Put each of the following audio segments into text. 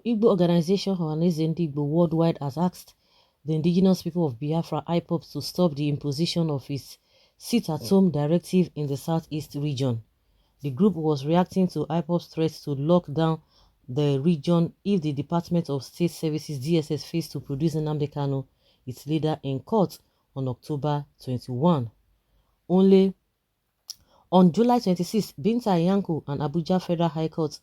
Igbo organization Ohanaeze worldwide has asked the indigenous people of Biafra Ipob to stop the imposition of its sit-at-home directive in the southeast region. The group was reacting to Ipob's threats to lock down the region if the Department of State Services DSS fails to produce Nnamdi Kanu, its leader, in court on October 21. Only on July 26, Binta Yanku and Abuja Federal High Court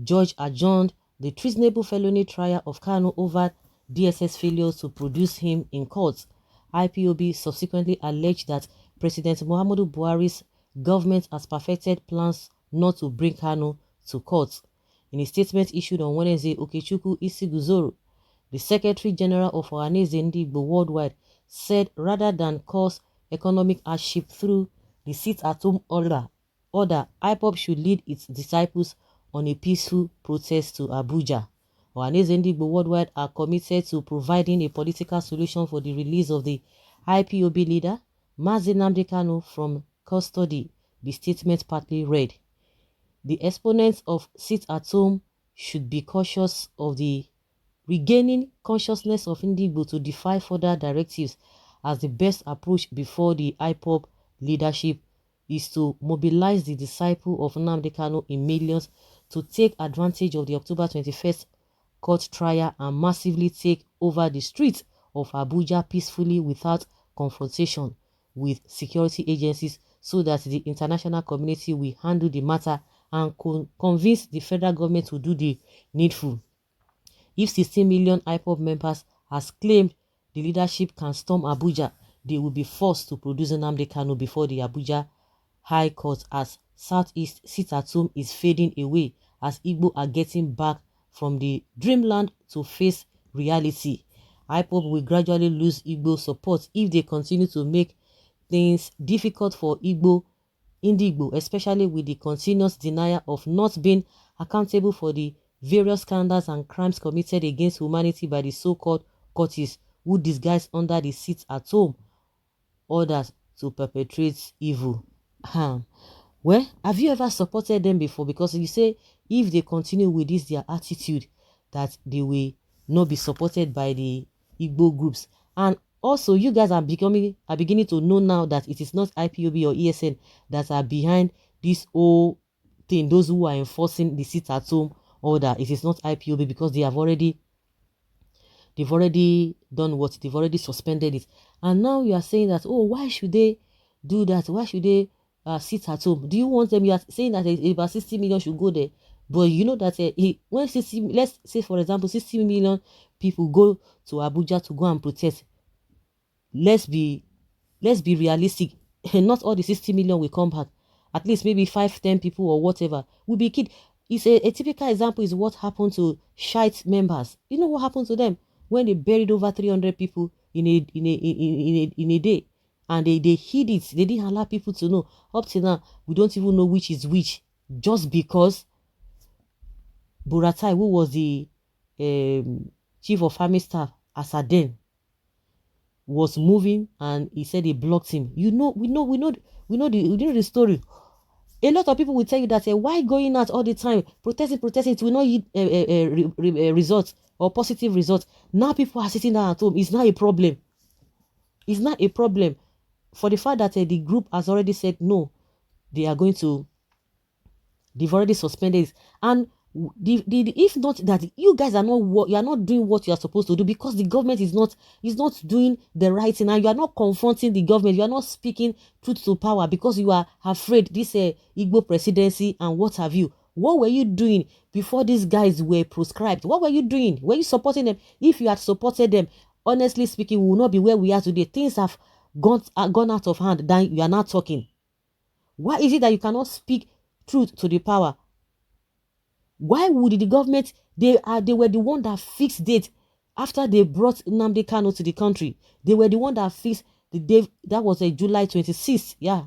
judge adjourned the treasonable felony trial of Kanu over DSS failures to produce him in court. IPOB subsequently alleged that President Muhammadu Buhari's government has perfected plans not to bring Kanu to court. In a statement issued on Wednesday, Okechukwu Isiguzoro, the Secretary General of Ohanaeze Ndigbo Worldwide, said rather than cause economic hardship through the sit-at-home order, IPOB should lead its disciples on a peaceful protest to Abuja. Ohanaeze Ndigbo Worldwide are committed to providing a political solution for the release of the IPOB leader, Mazi Nnamdi Kanu, from custody, the statement partly read. The exponents of sit-at-home should be cautious of the regaining consciousness of Ndigbo to defy further directives, as the best approach before the IPOB leadership is to mobilize the disciple of Nnamdi Kanu in millions to take advantage of the October 21st court trial and massively take over the streets of Abuja peacefully without confrontation with security agencies, so that the international community will handle the matter and convince the federal government to do the needful. If 16 million IPOB members, as claimed, the leadership can storm Abuja, they will be forced to produce Nnamdi Kanu before the Abuja High Court, as Southeast sit-at-home is fading away as Igbo are getting back from the dreamland to face reality. IPOB will gradually lose Igbo support if they continue to make things difficult for Ndigbo, especially with the continuous denial of not being accountable for the various scandals and crimes committed against humanity by the so-called courtists who disguise under the sit-at-home orders to perpetrate evil. Well, have you ever supported them before? Because you say if they continue with this their attitude, that they will not be supported by the Igbo groups. And also, you guys are beginning to know now that it is not IPOB or ESN that are behind this whole thing. Those who are enforcing the sit-at-home order, it is not IPOB, because they've already done what? They've already suspended it. And now you are saying that, oh, why should they do that? Why should they sit at home? Do you want them? You are saying that about 60 million should go there, but you know that when 60, let's say for example 60 million people go to Abuja to go and protest, let's be realistic. Not all the 60 million will come back. At least maybe 5-10 people or whatever will be killed. It's a typical example is what happened to Shite members. You know what happened to them when they buried over 300 people in a day, and they hid it. They didn't allow people to know. Up to now, we don't even know which is which, just because Buratai, who was the chief of army staff Asaden, was moving, and he said they blocked him. We know the story. A lot of people will tell you that why going out all the time protesting, it will not yield results or positive results. Now people are sitting down at home. It's not a problem. It's not a problem, for the fact that the group has already said no, they've already suspended it. And if not that, you guys are not doing what you are supposed to do, because the government is not doing the right thing, and you are not confronting the government. You are not speaking truth to power because you are afraid this Igbo presidency and what have you. What were you doing before these guys were proscribed? What were you doing? Were you supporting them? If you had supported them, honestly speaking, we will not be where we are today. Things have gone out of hand. Then you are not talking. Why is it that you cannot speak truth to the power? Why would the government, they were the one that fixed date after they brought Nnamdi Kanu to the country. They were the one that fixed the day. That was July 26th. Yeah,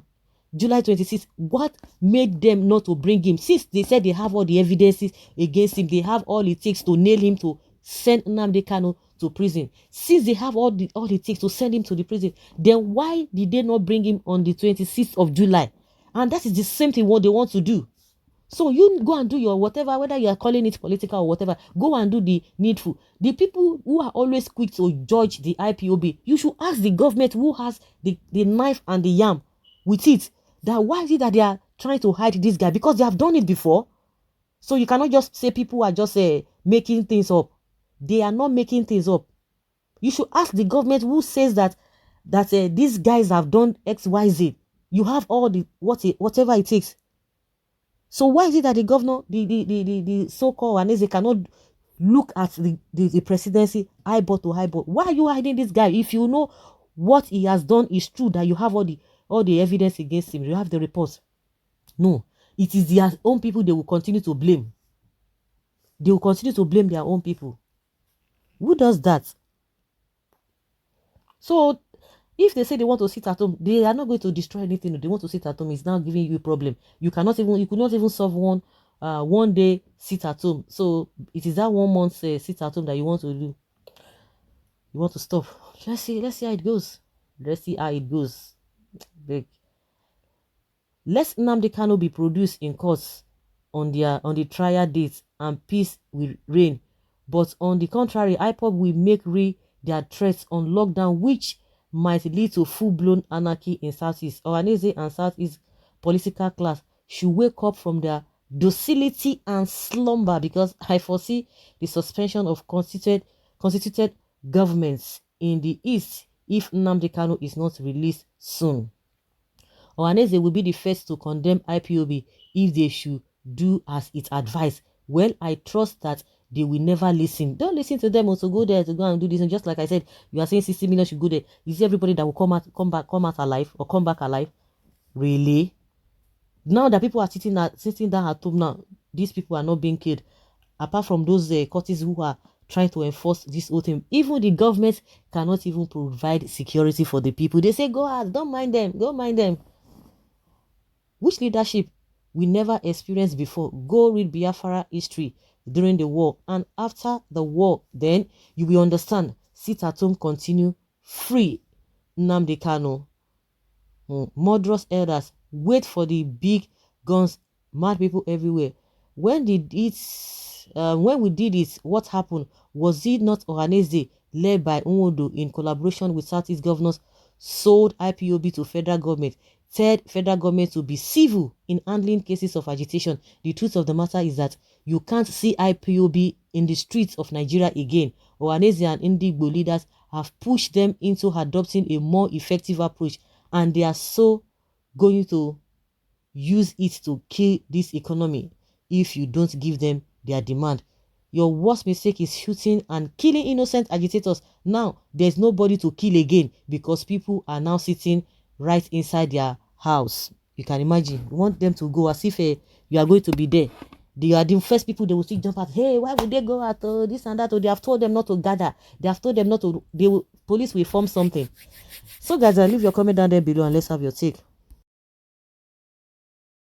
July 26th. What made them not to bring him? Since they said they have all the evidences against him, they have all it takes to nail him, to send Nnamdi Kanu to prison. Since they have all it takes to send him to the prison, then why did they not bring him on the 26th of July? And that is the same thing what they want to do. So you go and do your whatever, whether you are calling it political or whatever, go and do the needful. The people who are always quick to judge the IPOB, you should ask the government who has the knife and the yam with it, that why is it that they are trying to hide this guy? Because they have done it before. So you cannot just say people are just making things up. They are not making things up. You should ask the government who says that these guys have done X, Y, Z. You have all the whatever it takes. So why is it that the governor, the so-called Ohanaeze cannot look at the presidency eyeball to eyeball? Why are you hiding this guy? If you know what he has done is true, that you have all the evidence against him, you have the reports. No, it is their own people they will continue to blame. They will continue to blame their own people. Who does that? So if they say they want to sit at home, they are not going to destroy anything. They want to sit at home. It's now giving you a problem. You could not even solve one day sit at home. So it is that 1 month sit at home that you want to do. You want to stop. Let's see how it goes. Let's see how it goes. Big. Let Nnamdi Kanu be produced in court on the trial date, and peace will reign. But on the contrary, Ipob will make real their threats on lockdown, which might lead to full-blown anarchy in Southeast. Ohanaeze and Southeast political class should wake up from their docility and slumber, because I foresee the suspension of constituted governments in the East if Nnamdi Kanu is not released soon. Ohanaeze will be the first to condemn IPOB if they should do as it advised. Well, I trust that they will never listen. Don't listen to them also go there to go and do this. And just like I said, you are saying 60 million should go there. Is everybody that will come out alive or come back alive? Really? Now that people are sitting down at home now, these people are not being killed. Apart from those courtists who are trying to enforce this whole thing, even the government cannot even provide security for the people. They say, go out, don't mind them, go mind them. Which leadership we never experienced before? Go read Biafra history during the war and after the war. Then you will understand. Sit at home, continue, free Nnamdi Kanu. Murderous elders, wait for the big guns, mad people everywhere. When we did it, what happened? Was it not Ohanaeze, led by Nwodo in collaboration with Southeast governors, sold IPOB to federal government? Third, federal government to be civil in handling cases of agitation. The truth of the matter is that you can't see IPOB in the streets of Nigeria again. Ohanaeze and Ndigbo leaders have pushed them into adopting a more effective approach, and they are so going to use it to kill this economy if you don't give them their demand. Your worst mistake is shooting and killing innocent agitators. Now, there's nobody to kill again because people are now sitting right inside their house. You can imagine. You want them to go as if you are going to be there. They are the first people they will see jump out. Hey, why would they go out? This and that. Or they have told them not to gather. They have told them not to. Police will form something. So guys, leave your comment down there below and let's have your take.